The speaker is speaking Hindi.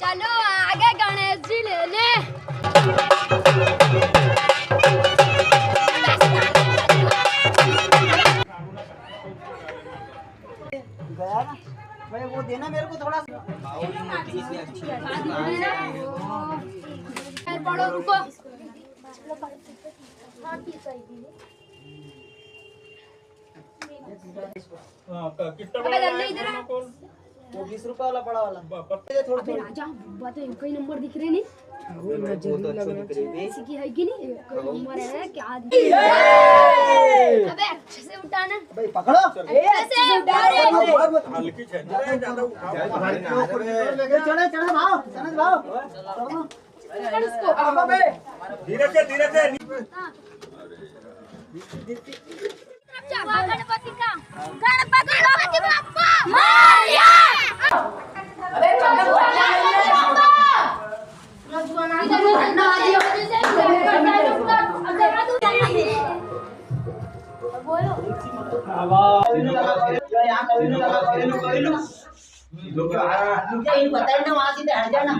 चलो आगे गणेश जी ले ले। गया ना भाई, वो देना मेरे को थोड़ा सा। पढ़ो रुको। कितना वो 20 रुपए वाला बड़ा वाला थोड़ा राजा बात है, कई नंबर दिख रहे नहीं? किसी की है कि नहीं? कोई नंबर है क्या? अबे अच्छे से उठाना भाई, पकड़ो अच्छे से उठा रे। हल्की है ज्यादा उठाओ। चढ़े चढ़े भाव, चढ़े भाव। पकड़ उसको। धीरे से गणपति का गणपति बाप्पा मोरया। अबे वहाँ से हट जाना।